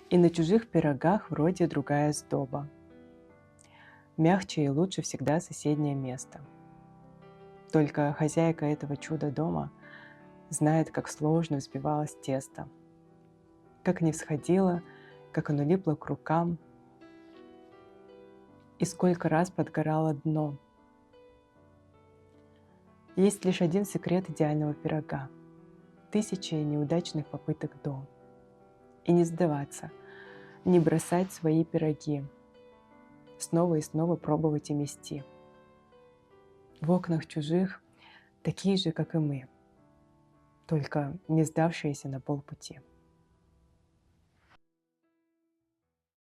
И на чужих пирогах вроде другая сдоба. Мягче и лучше всегда соседнее место. Только хозяйка этого чудо-дома знает, как сложно взбивалось тесто, как не всходило, как оно липло к рукам, и сколько раз подгорало дно. Есть лишь один секрет идеального пирога – 1000 неудачных попыток до. И не сдаваться, не бросать свои пироги, снова и снова пробовать и мести. В окнах чужих такие же, как и мы, только не сдавшиеся на полпути.